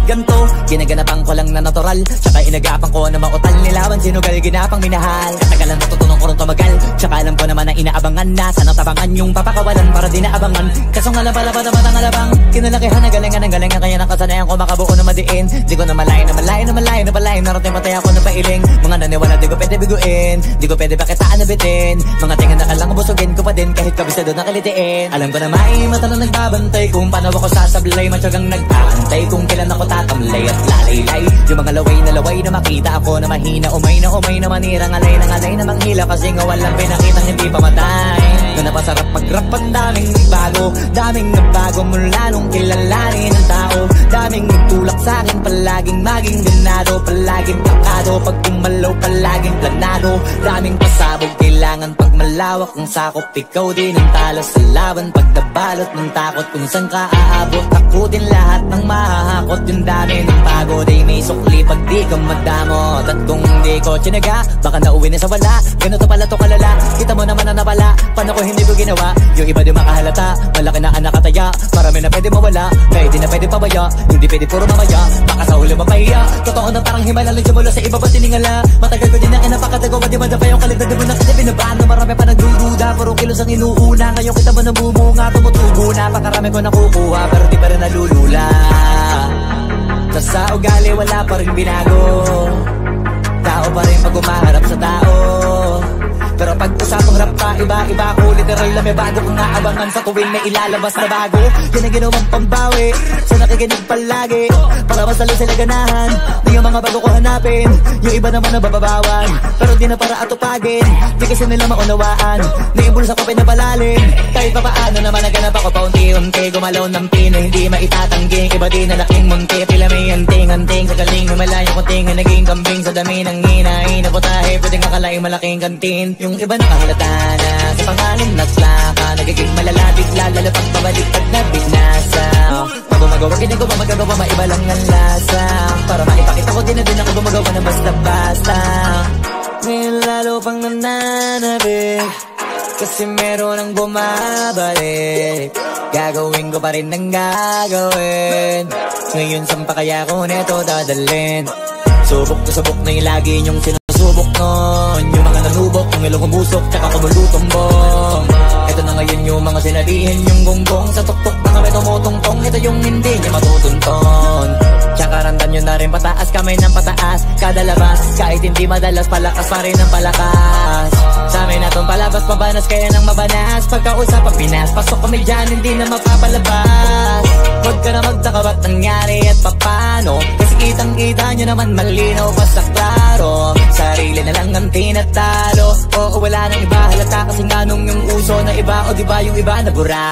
ganto? Ginaganapan ko lang na natural, tsaka inagapan ko na mautal nilawan. Sinugal ginapang minahal, katagalan natutunan ko rin tumagal. Tsaka alam ko naman na inaabangan na sana tabangan yung papakawalan para di naabangan. Kaso nga lang pala batang alabang kinalakihan na galingan ng galingan, kaya nakasanayan ko makabuo na madiin. Di ko na malayo na malayo na malayo na malayo, narating patay ako na pailing. Mga naniwala di ko pwede biguin, di ko pwede bakitaan na bitin. Mga tingan na kalang busugin ko pa din kahit kabisado na kalitiin. Alam ko na may mata na nagbabantay kung paano ako sasablay, matyagang nag-aantay kung kailan ako tatamlay at lalaylay. Yung mga laway na makita ako na mahina, umay na manira, ngalay na manghila, kasi nga walang pinakitang hindi pa matay. Na napasarap mag-rap, ang daming bago, daming nagbago mula nung kilalanin ang tao. Daming nagtulak sa'kin, palaging maging ganado, palaging pakado, pag kumalaw palaging planado. Daming pasabog, kailangan pag malawak ang sakop, ikaw din ang talo sa laban. Pag nabalot ng takot kung saan ka aabot, takutin lahat ng mahahakot. Yung dami ng pagod ay may sukli pag di ka madamot. At kung di ko tinaga, baka nauwi na sa wala. Ganito pala to kalala, kita mo naman na nawala. Paano ko hindi ko ginawa? Yung iba di makahalata, malaki na anak kataya. Marami na pwede mawala, kaya di na pwede pabaya. Hindi pwede puro mamaya, baka sa huli mapahiya. Totoo na parang himala lang simula sa iba ba tiningala. Matagal ko din na inapakatagawa, di madapa yung kaligtad. Di mo na kasi binabaan na marami pa nagdududa. Puro kilos ang inuuna, ngayon kita mo namumunga. Tumutubo na, pakarami ko nakukuha, pero di pa rin nalulula. Sa ugali wala pa rin binago, tao pa rin pag umaharap sa tao. Pero pag usapang rap pa, iba-iba ko. Literal na may bago kong naabangan sa tuwing may ilalabas na bago. Yan ang ginawang pambawi sa nakikinig palagi, para masalo sila ganahan na yung mga bago ko hanapin. Yung iba naman nababawan, pero di na para atupagin. Di kasi nila maunawaan na yung bulsa ko pinapalalim. Kahit pa paano naman naganap ako paunti-unti, gumalaw ng pino, hindi maitatangging. Iba din na laking munti, pila may anting-anting. Sa galing humalayo ko tinga, naging kambing sa dami ng hinahin na putahe. Pwedeng akalaing malaking kantin. Yung iba nakahalata na sa pangalan na slaka, nagiging malala bigla, lalo pag pabalik pag nabinasa. Pag gumagawa, ginagawa, magagawa, maiba lang ang lasa. Para maipakita ko din na din ako gumagawa na basta-basta. Ngayon lalo pang nananabik, kasi meron ang bumabalik. Gagawin ko pa rin ang gagawin. Ngayon saan pa kaya ko neto dadalhin? Subok na subok na yung lagi niyong sinusubok nun. Yung mga nanubok, yung ilong umusok, tsaka kumulutumbong. Ito na ngayon yung mga sinabihin yung gonggong. Sa tuktok na kami tumutungtong, ito yung hindi niya matutunton. Tsaka randan nyo na rin pataas, kamay ng pataas kada labas, kahit hindi madalas, palakas pa rin ang palakas. Sa amin na itong palabas, pabanas kaya nang mabanas. Pagkausap ang Pinas, pasok kami dyan, hindi na mapapalabas. Huwag ka na magtaka ba't nangyari at papano, kasi kitang-kita nyo naman malinaw basta klaro. Sarili na lang ang tinatalo, oo wala nang iba halata, kasi nga nung yung uso na iba, o diba yung iba nabura.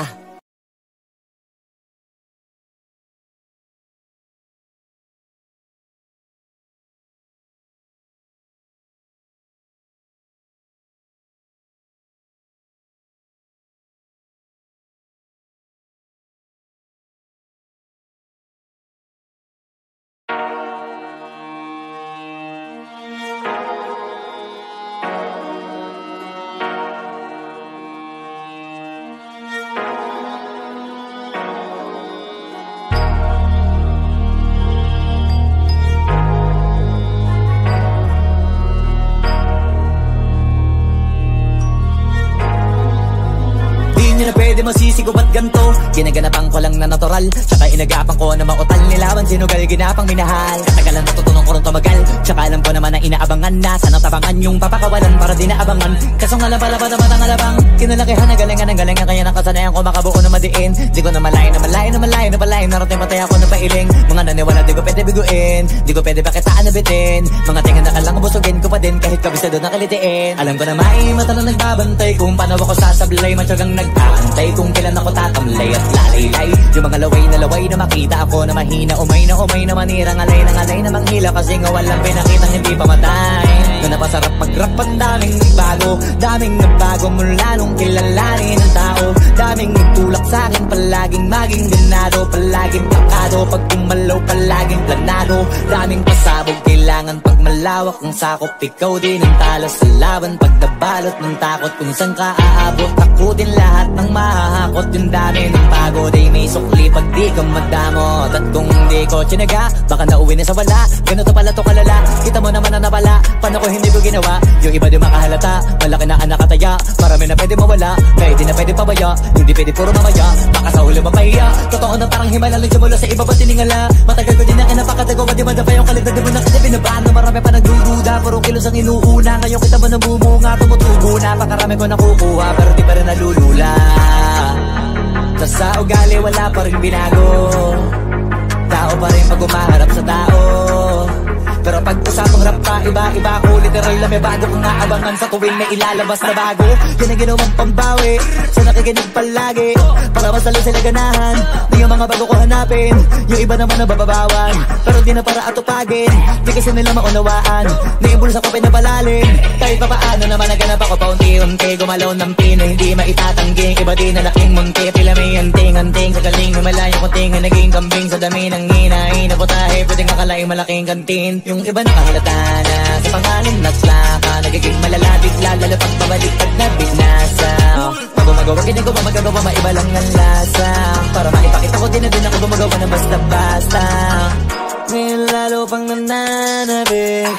Pwede masisigaw at ganto, ginaganapan ko lang na natural, tsaka inagapan ko na mautal nilawan. Sinugal ginapang minahal, katagalan natutunan ko rin tumagal. Tsaka alam ko naman na inaabangan na sana tabangan yung papakawalan para di naabangan. Kaso nga lang pala batang alabang kinalakihan na galingan ng galingan, kaya nakasanayan ko makabuo na madiin. Di ko na malayo na malayo na malayo na malayo, narating patay ako na pailing. Mga naniwala di ko pwede biguin, di ko pwede bakitaan na bitin. Mga tingan na kalang busugin ko pa din kahit kabisado na kalitiin. Alam ko na may mata na nagbabantay kung paano ako sasablay, matyagang nag-aantay kung kailan ako tatamlay at lalaylay. Yung mga laway na makita ako na mahina, umay na manira, ngalay na manghila, kasi nga walang pinakitang hindi pa matay. Na napasarap mag-rap, ang daming bago, bago. Daming nagbago mula nung kilalanin ng tao. Daming nagtulak sa'kin, palaging maging ganado. Palaging pakado, pag kumalaw palaging planado. Daming pasabog, kailangan pag malawak ang sakop. Ikaw din ang talo sa laban, pag nabalot ng takot. Kung saan ka aabot, takutin lahat ng mahahakot. Yung dami ng pagod ay may sukli pag di ka madamot. At kung hindi ko tsinaga, baka nauwi na sa wala. Ganito pala to kalala, kita mo naman na napala. Paano ko hindi ko ginawa, yung iba di makahalata. Malaki na anak kataya, marami na pwede mawala. Kaya di na pwede pabaya, hindi pwede puro mamaya. Baka sa huli mapahiya, totoo na parang himala. Nagsimula sa iba ba tiningala. Matagal ko din na napakatago, di ba yung kaligtad. Di mo na kasi binabaan na marami pa nagdududa. Puro kilos ang inuuna, ngayon kita mo namumunga. Tumutubo na, pakarami ko nakukuha, pero di pa rin nalulula. Sa ugali wala pa rin binago. Tao pa rin pag umaharap sa tao. Pero pag usapang rap pa, iba-iba ko. Literal na may bago kong naabangan sa tuwing may ilalabas na bago. Yan ang ginawang pambawi sa nakikinig palagi, para masalo sila ganahan na yung mga bago ko hanapin. Yung iba naman na bababawan, pero di na para atupagin. Di kasi nila maunawaan na yung bulsa ko pinapalalim. Kahit pa paano naman naganap ako paunti-unti. Gumalaw ng pino, hindi maitatanggi. Iba din na laking munti, pila may anting-anting. Sa galing lumalayo konting na naging kambing. Sa dami ng hinahin na putahe, pwedeng akalaing malaking kantin. Yung iba nakahalata na sa pangalan nagslaka. Nagiging malala, bigla lalo pag pabaliktad na binasa. Pag gumagawa, ginagawa, magagawa, maiba lang ang lasa. Para maipakita ko din ako gumagawa na basta-basta. Ngayon lalo pang nananabik,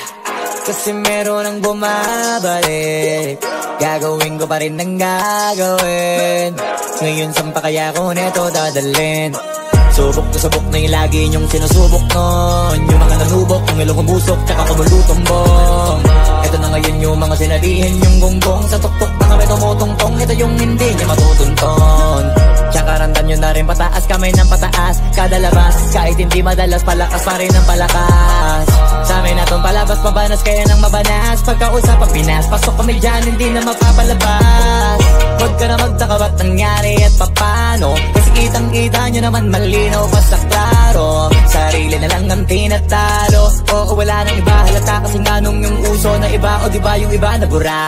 kasi meron ang bumabalik. Gagawin ko pa rin ang gagawin. Ngayon saan pa kaya ko neto dadalhin? Subok na subok na yung lagi niyong sinusubok nun. Yung mga nanubok, yung ilong umusok, tsaka kumulutong bong. Ito na ngayon yung mga sinabihin yung gonggong. Sa tuktok na kami tumutungtong, ito yung hindi niya matutunton. Tsaka randan nyo na rin pataas, kamay ng pataas. Kada labas, kahit hindi madalas, palakas pa rin ang palakas. Sa amin na tong palabas, mabanas kaya nang mabanas. Pagkausap ang Pinas, pasok kami dyan, hindi na mapapalabas. Huwag ka na magtaka ba't nangyari at papano, kasi kitang-kita nyo naman malinaw pa sa klaro. Sarili na lang ang tinatalo. Oo, wala nang iba, halata kasi nga nung yung uso na iba. O diba yung iba na bura.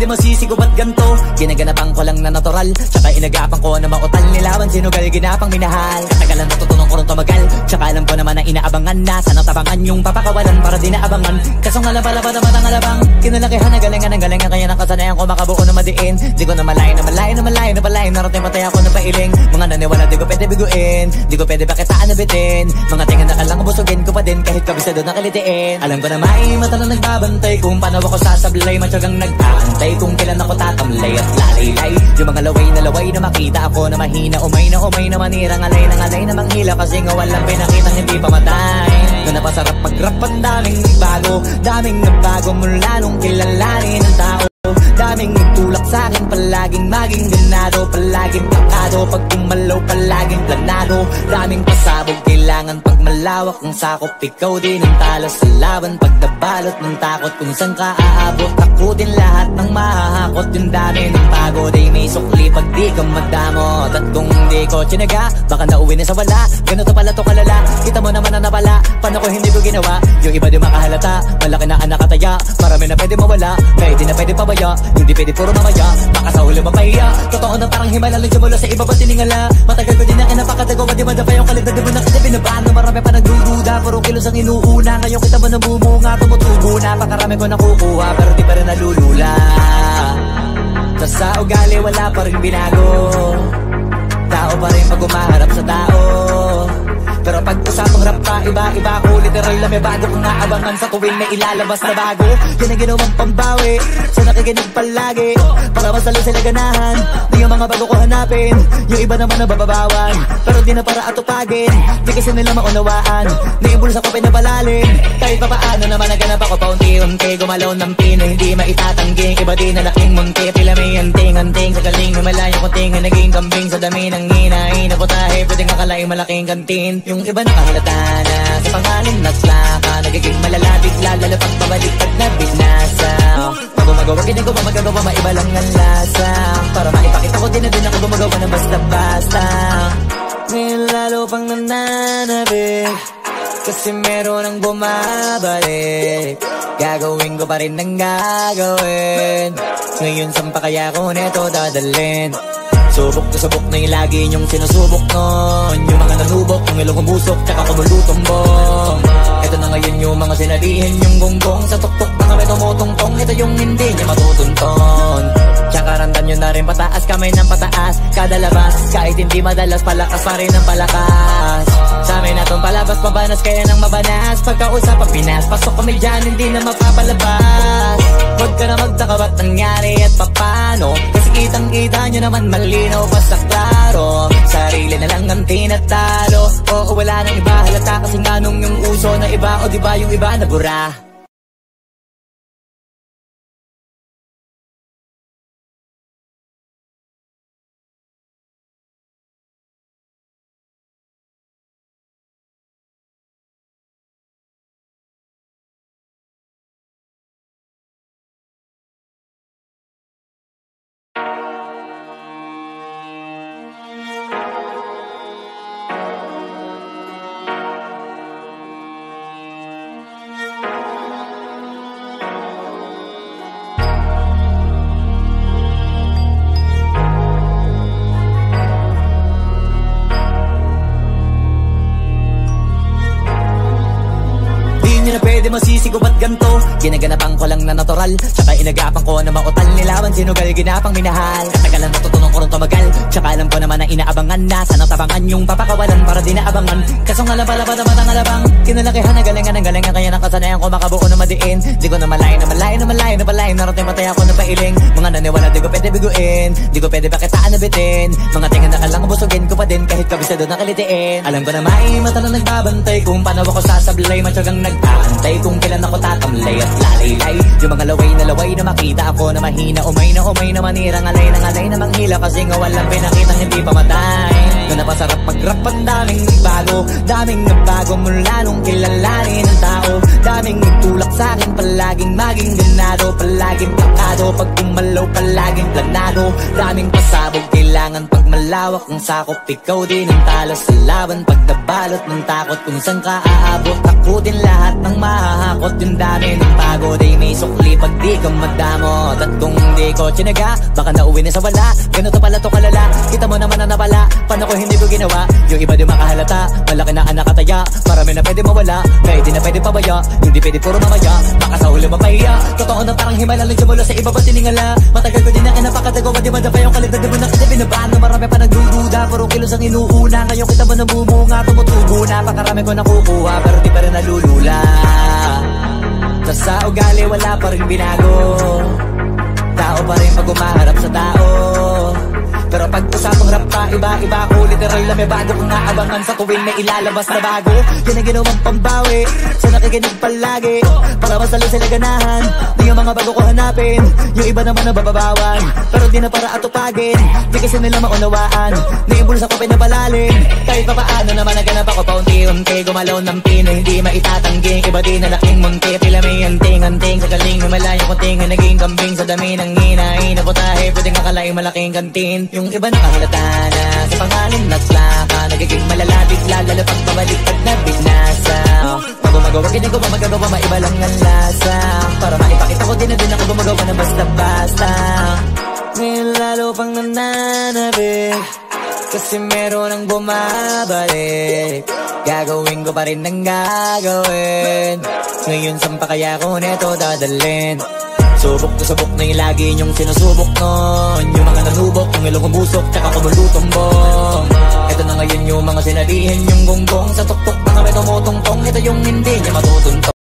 Masisigo ba't ganto? Ginaganapan ko lang na natural, tsaka inagapan ko na mautal. Nilawan sinugal, ginapang minahal. Katagalan natutunan ko rin tumagal, tsaka alam ko naman na inaabangan na. Sana tabangan yung papakawalan para di naabangan. Kaso nga labalaba naman ang alabang kinalakihan na galingan ng galingan. Kaya nakasanayan ko makabuo na madiin. Di ko na malayo na malayo na malayo na palayo. Narating patay ako na pailing. Mga naniwala di ko pwede biguin, di ko pwede pakitaan na bitin. Mga tinga na kalang busugin ko pa din, kahit kabisado na kalitiin. Alam ko na may mata na nagbabantay kung paano ako sasablay. Matyagang nag-aantay kung kailan ako tatamlay at lalaylay. Yung mga laway na makita ako na mahina. Umay na manirang alay na manghila. Kasi nga walang pinakitang hindi pamatay. Na napasarap mag-rap, ang daming nagbago. Daming nagbago mula nung kilalanin ng tao. Daming nagtulak sa'kin, palaging maging ganado. Palaging pakado, pag kumalaw palaging planado. Daming pasabog, kailangan pag malawak ang sakop. Ikaw din ang talo sa laban, pag nabalot ng takot. Kung saan ka aabot, takutin lahat ng mahahakot. Yung dami ng pagod ay may sukli pag di ka madamot. At kung hindi ko tsinaga, baka nauwi na sa wala. Ganito pala to kalala, kita mo naman na napala. Paano ko hindi ko ginawa, yung iba di makahalata. Malaki na anak kataya, marami na pwede mawala. Kaya di na pwede pabaya, hindi pwede puro mamaya. Baka sa huli mapahiya, totoo na parang himala. Nagsimula sa iba ba tiningala. Matagal ko din na napakatagawa, di madapa yung kaligtad. Di mo na kasi binabaan na marami pa nagdududa. Puro kilos ang inuuna, ngayon kita mo nabumunga. Tumutubo na, pakarami ko nakukuha, pero di pa rin nalulula. Sa ugali wala pa rin binago. Tao pa rin pag umaharap sa tao. Pero pag usapang rap pa, iba-iba ko. Literal na may bago kong naabangan sa tuwing may ilalabas na bago. Yan ang ginawang pambawi sa nakikinig palagi, para para mas lalo sila ganahan. Di yung mga bago ko hanapin, yung iba naman nabababawan. Pero di na para atupagin, di kasi nila maunawaan. Di yung bulsa ko pinapalalim, kahit papaano naman naganap ako paunti-unti. Gumalaw ng pino, hindi maitatangging. Iba di na laking munti, pila may anting-anting. Sa galing humalayang kunting, naging kambing. Sa dami ng hinahin na putahe, pwedeng akalaing malaking kantin. Yung iba nakahalata na sa pangalan na slaka, nagiging malala, bigla lalo pag pabaliktad na binasa. Gumagawa, hindi ko pa magagawa, maiba lang ang lasa. Para maipakita ko din na din ako gumagawa ng basta-basta. Ngayon lalo pang nananabik, kasi meron ang bumabalik. Gagawin ko pa rin ang gagawin. Ngayon saan pa kaya ko neto dadalhin? Subok na subok na yung lagi niyong sinusubok nun. Yung mga nanubok, yung ilong umusok, tsaka kumulutumbong. Ito na ngayon yung mga sinabihin yung gonggong. Sa tuktok na kami tumutungtong, ito yung hindi niya matutunton. Tsaka randan nyo na rin pataas, kamay ng pataas. Kada labas, kahit hindi madalas, palakas pa rin ang palakas. Sa amin na tong palabas, mabanas kaya nang mabanas. Pagkausap ang Pinas, pasok kami dyan, hindi na mapapalabas. Huwag ka na magtaka ba't nangyari at papano, kasi kitang-kita nyo naman malinaw basta klaro. Sarili na lang ang tinatalo, oo wala nang iba halata. Kasi nga nung yung uso na iba, o diba yung iba nabura. Pwede masisigo ba't ganto? Ginaganapan ko lang na natural, tsaka inagapan ko na mautal. Nilawan sinugal, ginapang minahal. Katagalan natutunan ko rin tumagal, tsaka alam ko naman na inaabangan na. Sana tabangan yung papakawalan para di naabangan. Kaso nga lang pala ba naman ang alabang kinalakihan na galingan ng galingan. Kaya nakasanayan ko makabuo na madiin. Di ko na malayo na malayo na malayo na palayo. Narating matay ako na pailing. Mga naniwala di ko pwede biguin, di ko pwede bakitaan na bitin. Mga tingan na kalang busugin ko pa din kahit kabisado na kalitiin. Alam ko na may mata na nagbabantay kung paano ako sasablay. Matyagang nagtaantay kung kailan ako tatamlay at lalaylay. Yung mga laway na makita ako na mahina. Umay na manirang alay na manghila. Kasi nga walang pinakitang hindi pamatay. Na napasarap mag-rap ang daming bago. Daming nagbago mula nung kilalanin ng tao. Daming nagtulak sa'kin, palaging maging ganado. Palaging plakado, pag kumalaw palaging planado. Daming pasabog, kailangan pag malawak ang sakop. Ikaw din ang talo sa laban, pag nabalot ng takot. Kung saan ka aabot, takutin lahat ng mahahakot. Yung dami ng pagod ay may sukli pag di ka madamot. At kung di ko tsinaga, baka nauwi na sa wala. Ganito pala to kalala, kita mo naman na napala. Paano ko hindi ko ginawa, yung iba di makahalata. Malaki na anak kataya, marami na pwede mawala. Kahit di na pwede pabaya, hindi pwede puro mamaya. Baka sa huli mapahiya, totoo na parang himala lang simula sa iba ba tiningala. Matagal ko din na napakatago, di ba yung kalidad mo na kasi binabaan. Marami pa nagdududa, puro kilos ang inuuna. Ngayon kita mo namumunga, tumutubo na. Pakarami ko nakukuha, pero di pa rin nalulula. Sa ugali wala pa rin binago. Tao pa rin pag umaharap sa tao. Pero pag usapang rap pa, iba-iba ko. Literal na may bago kong naabangan sa tuwing may ilalabas na bago. Yan ang ginawang pambawi sa nakikinig palagi, para mas lalo sila ganahan. Di yung mga bago ko hanapin, yung iba naman nabababawan. Pero di na para atupagin, di kasi nila maunawaan. Na yung bulsa ko pinapalalim, kahit papaano naman naganap ako paunti-unti. Gumalaw ng pino, hindi maitatangging. Iba di na laking munti, pila may anting-anting. Sa galing humalayang kunting, naging kambing. Sa dami ng hinahin na putahe, pwedeng akalaing malaking kantin. Yung iba nakahalata na sa pangalan na slaka, nagiging malala, bigla lalo pag pabaliktad na binasa. Pag gumagawa, hindi ko pa magagawa, maiba lang ang lasa. Para maipakita ko din na din ako gumagawa ng basta-basta. Ngayon lalo pang nananabik, kasi meron ang bumabalik. Gagawin ko pa rin ang gagawin. Ngayon saan pa kaya ko neto dadalhin? Subok na yung lagi niyong sinusubok nun. Yung mga nanubok, yung ilong umusok, tsaka kumulutumbong. Ito na ngayon yung mga sinabihin yung gonggong. Sa tuktok na kami tumutungtong, ito yung hindi niya matutuntong.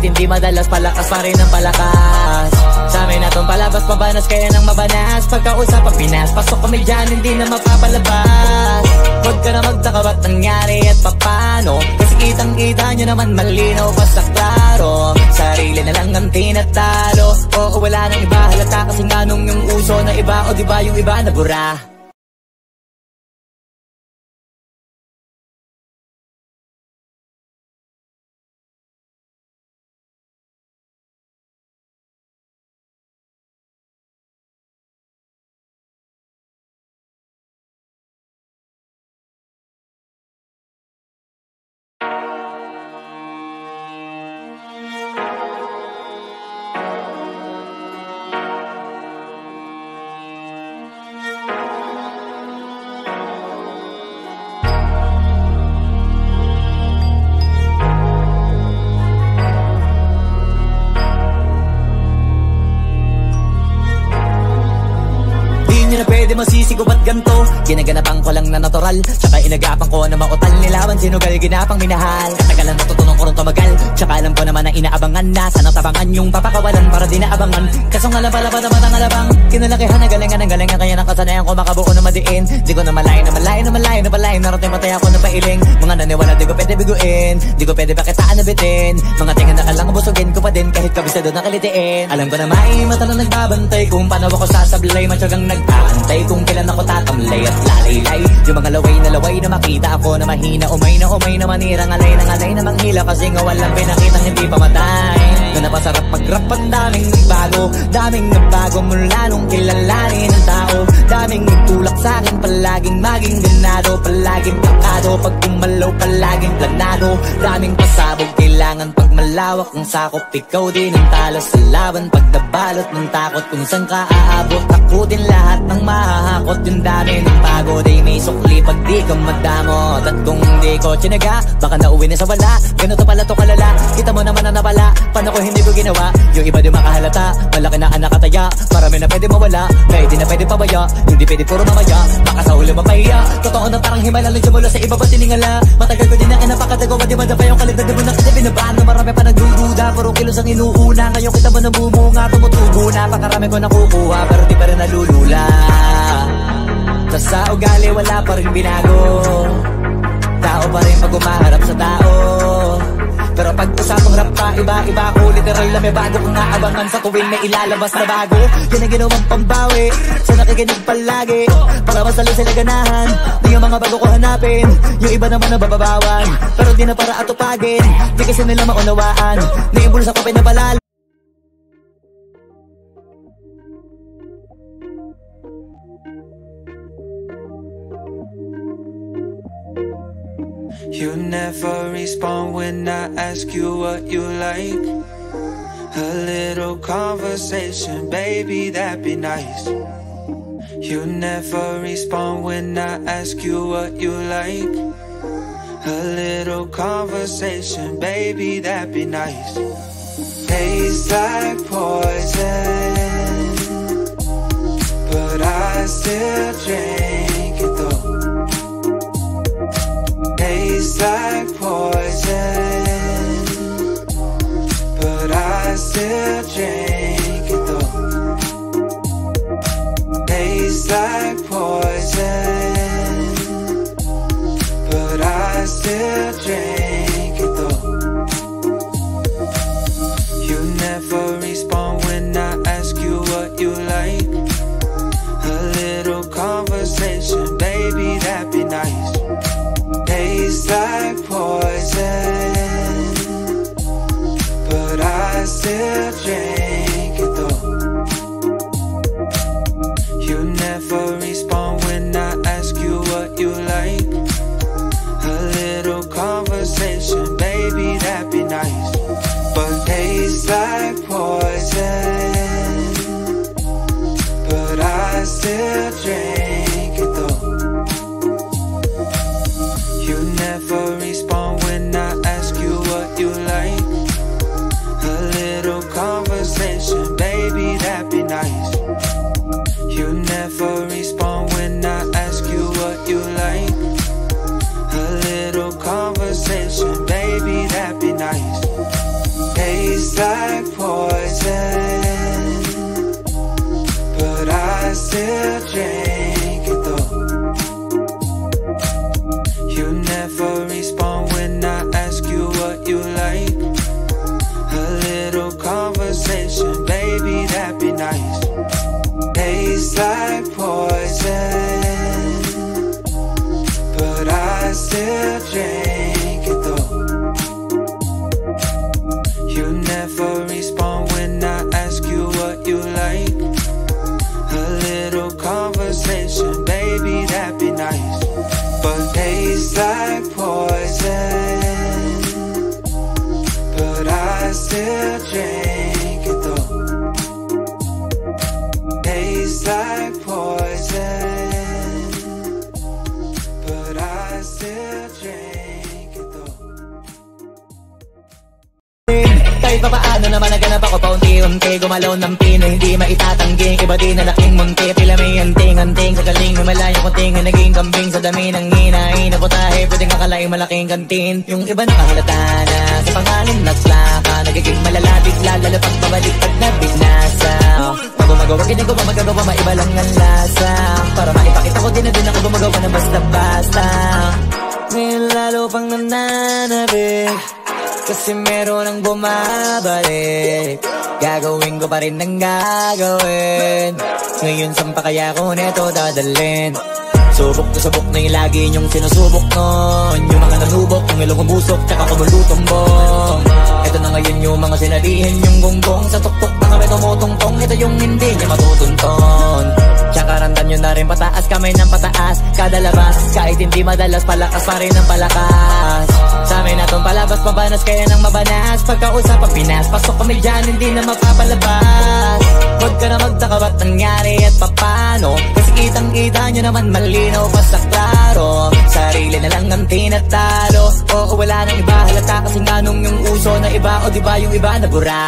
Kahit hindi madalas, palakas pa rin ang palakas. Sa amin natong palabas, pabanas kaya nang mabanas. Pagkausap ang Pinas, pasok kami dyan, hindi na mapapalabas. Huwag ka na magtaka ba't nangyari at papano, kasi kitang kita nyo naman malinaw basta klaro. Sarili na lang ang tinatalo. Oo, wala nang iba, halata kasi nga nung yung uso na iba. O diba yung iba na bura. Pwede masisigo ba't ganto? Ginaganapan ko lang na natural, tsaka inagapan ko na mautal nilawan, sinugal ginapang minahal. Katagalan natutunan ko rin tumagal, tsaka alam ko naman na inaabangan na sana tabangan yung papakawalan para di naabangan. Kaso nga lang pala ba naman ang alabang kinalakihan na galingan ng galingan, kaya nakasanayan ko makabuo na madiin. Di ko na malayo na malayo na malayo na malayo, narating matay ako na pailing. Mga naniwala di ko pwede biguin, di ko pwede pakitaan na bitin. Mga tingan na kalang busugin ko pa din kahit kabisado na kalitiin. Alam ko na may mata na nagbabantay kung paano ako sasablay, matyagang nagtaantay kung kailan ako tatamlay at lalaylay. Yung mga laway na makita ako na mahina, umay na manira, ngalay na manghila, kasi nga walang pinakitang hindi pamatay. Na napasarap mag-rap, ang daming nagbago mula nung kilalanin ang tao. Daming nagtulak sa'kin, palaging maging ganado, palaging pakado, pag kumalaw palaging planado. Daming pasabog, kailangan pag malawak ang sakop, ikaw din ang talo sa laban. Pag nabalot ng takot kung saan ka aabot, takutin lahat ng mahahakot. Yung dami ng pagod ay may sukli pag di ka madamot. At kung hindi ko tinaga, baka nauwi na sa wala. Ganito pala to kalala, kita mo naman na nabala. Paano ko hindi ko ginawa? Yung iba di makahalata, malaki na anak kataya. Marami na pwede mawala, kaya di na pwede pabaya. Hindi pwede puro mamaya, baka sa huli mapahiya. Totoo na parang himala lang simula sa iba ba tiningala. Matagal ko din na kinapakatagawa, di madapa yung kalidad. Di mo na kasi binabaan na marami pa nagdududa. Puro kilos ang inuuna, ngayon kita ba nabumunga, tumutubo na. Pakarami ko nakukuha, pero di pa rin nalulula. Tas sa ugali wala pa rin binago, tao pa rin pag umaharap sa tao. Pero pag usapang rap pa, iba-iba ko. Literal na may bago kong naabangan sa tuwing may ilalabas na bago. Yan ang ginawang pambawi sa nakikinig palagi, para masalo sila ganahan. Di yung mga bago ko hanapin, yung iba naman nabababawan, pero di na para atupagin. Di kasi nila maunawaan, naimbulsa ko pinabalal. You never respond when I ask you what you like. A little conversation, baby, that'd be nice. You never respond when I ask you what you like. A little conversation, baby, that'd be nice. Tastes like poison, but I still drink it though. Tastes like poison, but I still drink it though. Tastes like poison, but I still drink it though. You never respond when I ask you what you like. A little conversation, baby, that'd be nice. Tastes like poison, but I still drink it though. You never respond when I ask you what you like. A little conversation, baby, that'd be nice. But tastes like poison, but I still drink it though. You never respond when I ask you what you like. A little conversation, baby, that'd be nice. You never respond when I ask you what you like. A little conversation, baby, that'd be nice. Tastes still drink it though. You never respond when I ask you what you like. A little conversation, baby, that'd be nice. Tastes like poison, but I still drink it though. You never respond when I ask you what you like. A little conversation, baby, that'd be nice. But tastes like poison, but I still drink it though. Tastes like poison, but I still drink it though. Kahit pa paano naman naganap ako paunti-unti, gumalaw ng pino, hindi maitatanggi. Iba din na laking munti, tila may anting-anting. Sa galing humalayo kunting na naging kambing. Sa dami ng hinahin na putahe, pwedeng akalaing malaking kantin. Yung iba nakahalata na sa pangalan na slaka, nagiging malala bigla, lalo pag pabalik pag nabinasa. Pag gumagawa, hindi ko ba magagawa, maiba lang ang lasa. Para maipakita ko din na din ako gumagawa ng basta-basta. Ngayon lalo pang nananabik, kasi meron ang bumabalik. Gagawin ko pa rin ang gagawin. Ngayon saan pa kaya ko neto dadalhin? Subok na subok na yung lagi niyong sinusubok nun. Yung mga nanubok, yung ilong umusok, tsaka kumulutumbong. Ito na ngayon yung mga sinalihin yung gonggong. Sa tuktok na kami tumutungtong, ito yung hindi niya matutunton. Tsaka randam nyo na rin pataas, kamay ng pataas. Kada labas, kahit hindi madalas, palakas pa rin ang palakas. Sa amin na tong palabas, mabanas kaya nang mabanas. Pagkausap ang Pinas, pasok kami dyan, hindi na mapapalabas. Huwag ka na magtaka ba't nangyari at papano, kasi kitang-kita nyo naman malinaw pa sa klaro. Sarili na lang ang tinatalo. Oo, wala nang iba, halata kasi nga nung yung uso na iba. O diba yung iba na bura?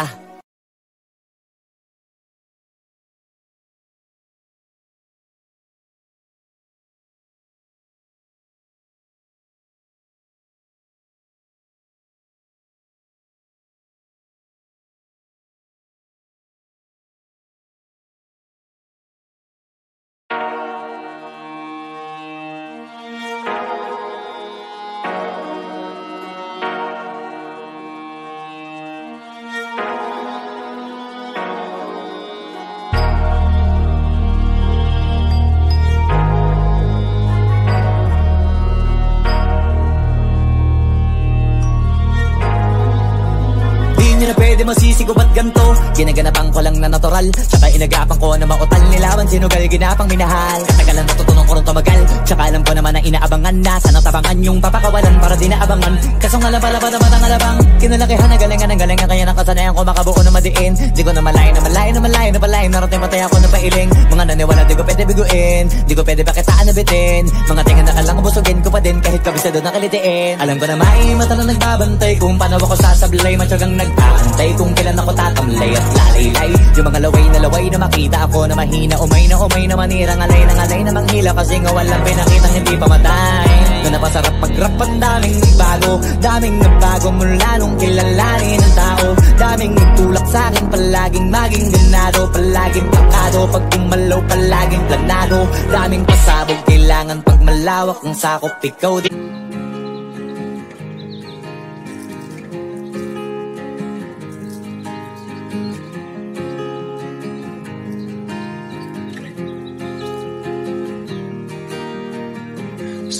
Masisigo ba't ganto? Ginaganapan ko lang na natural, tsaka inagapan ko na mautal. Nilawan sinugal, ginapang minahal. Katagalan natutunan ko rin tumagal, tsaka alam ko naman na inaabangan na. Sana tabangan yung papakawalan para di naabangan. Kasong alam pala ba naman ang alabang kinalakihan na galingan ang galingan, kaya nakasanayan ko makabuo na madiin. Di ko na malayo na malayo na malayo na palayo. Narating matay ako na pailing. Mga naniwala di ko pwede biguin, di ko pwede bakitaan na bitin. Mga tingan na kalang busugin ko pa din kahit kabisado na kalitiin. Alam ko na may mata na nagbabantay kung paano ako sasablay. Matyagang nag-aantay kung kailan ako tatamlay at lalaylay. Yung mga laway na makita ako na mahina, umay na manirang alay na manghila. Kasi nga walang pinakitang hindi pa matay. Na napasarap mag-rap, ang daming nagbago mula nung kilalanin ang tao. Daming nagtulak sa'kin, palaging maging ganado, palaging pakado. Pag tumalaw, palaging planado. Daming pasabog, kailangan pag malawak ang sakop, ikaw din.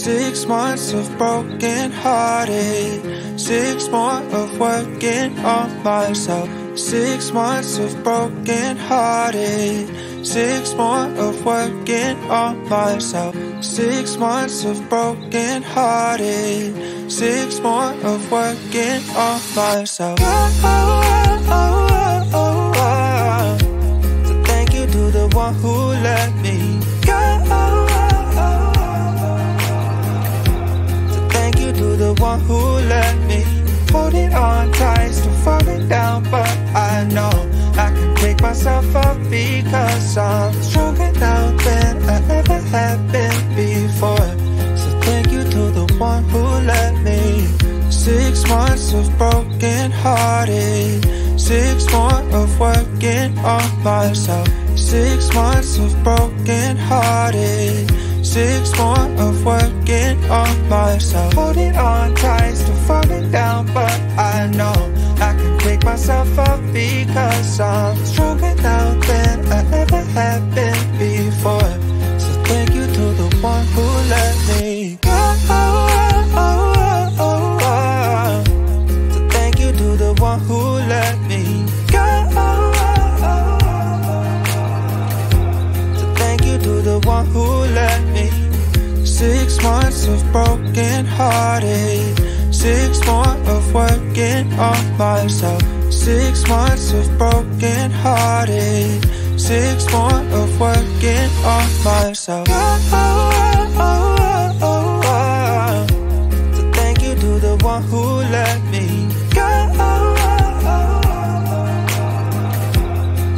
Six months of broken hearted, 6 more of working on myself. 6 months of broken hearted, 6 more of working on myself. 6 months of broken hearted, 6 more of working on myself. So thank you to the one who let me go. To the one who let me hold it on tight, still falling down, but I know I can pick myself up because I'm stronger now than I ever have been before. So thank you to the one who let me. 6 months of broken hearted, 6 more of working on myself. 6 6 months of broken hearted, 6 more of working on myself. Holding on tight, still falling down, but I know I can pick myself up because I'm stronger now than I ever have been before. So thank you to the one who let me go. So thank you to the one who let me go. So thank you to the one who let me. 6 months of broken hearted, 6 more of working on myself. 6 months of broken hearted, 6 more of working on myself. So thank you to the one who let me go.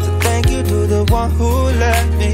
So thank you to the one who let me.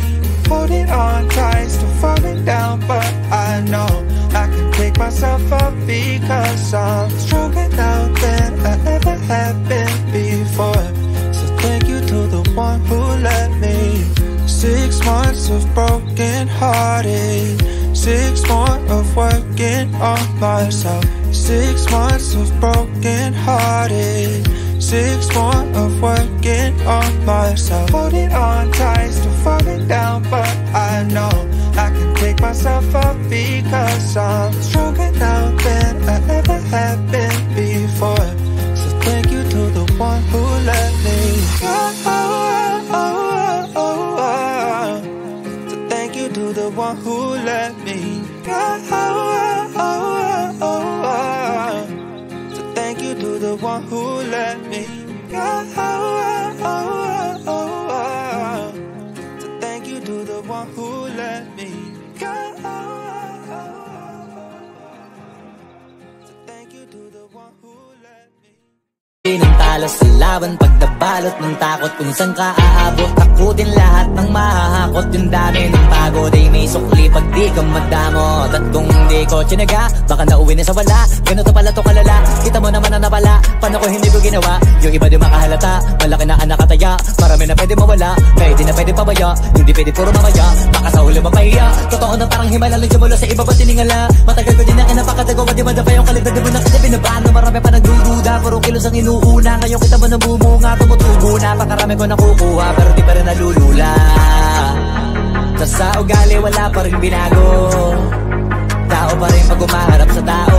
Holding on tight, still falling down, but I know I can pick myself up because I'm stronger now than I ever have been before. So thank you to the one who let me. 6 months of broken hearted, 6 more of working on myself. 6 months of broken hearted, 6 more of working on myself. Holding on tight, still falling down, but I know I can pick myself up because I'm stronger now than I ever have been before. So thank you to the one who let me go. So thank you to the one who let me go. So thank you to the one who let me go. So thank you to the one who let me go. So thank you to the one who let me. Ng talo sa laban, pagdabalot ng takot kung saan ka aabot. Takutin lahat ng mahahakot, yung dami ng pagod ay may sukli pag di ka madamot. At kung di ko tsinaga, baka nauwi na sa wala. Ganito pala to kalala, kita mo naman na napala. Paano ko hindi ko ginawa, yung iba di makahalata. Malaki na anak kataya, marami na pwede mawala. Pwede na pwede pabaya, hindi pwede puro mamaya. Baka sa huli mapahiya, totoo na parang himala lang simula sa iba ba tiningala. Matagal ko din na napakatagawa, di madapa yung kalagdag mo na kasi binabaan na marami pa nagdududa. Puro kilos ang inuuna, ngayon kita mo namumunga, tumutubo na. Pakarami ko nakukuha, pero di pa rin nalulula. Sa ugali wala pa rin binago, tao pa rin pag umaharap sa tao.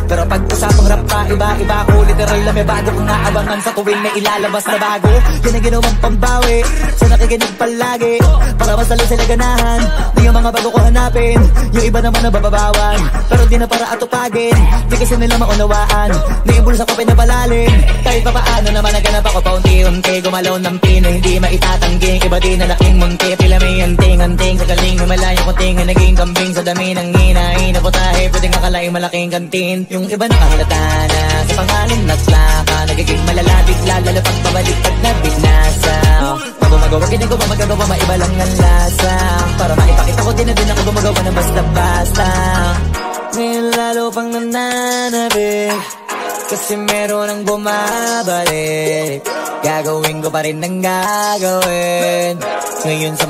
Pero pag usapang rap pa, iba-iba ko. Literal na may bago kong naabangan sa tuwing may ilalabas na bago. Yan ang ginawang pambawi sa nakikinig palagi, para masalo sila ganahan. Di yung mga bago ko hanapin, yung iba naman na bababawan. Pero di na para atupagin, di kasi nila maunawaan. Naimbulsa ko pinapalalim, kahit pa paano naman naganap ako paunti-unti. Gumalaw ng pino, hindi maitatangging. Iba din na laking munti, pila may anting-anting. Sa galing may malayo kunting na naging kambing. Sa dami ng hinahin na putahe, pwedeng akalaing malaking kantin. Yung iba nakahalata na sa pangalan na plaka, nagiging malala bigla, lalo pag pabaliktad na binasa. Pag gumagawa, ginagawa, magagawa, maiba lang ang lasa. Para maipakita ko din na din ako gumagawa na basta-basta. Ngayon lalo pang nananabik, kasi meron ang bumabalik. Gagawin ko pa rin ang gagawin. Ngayon sa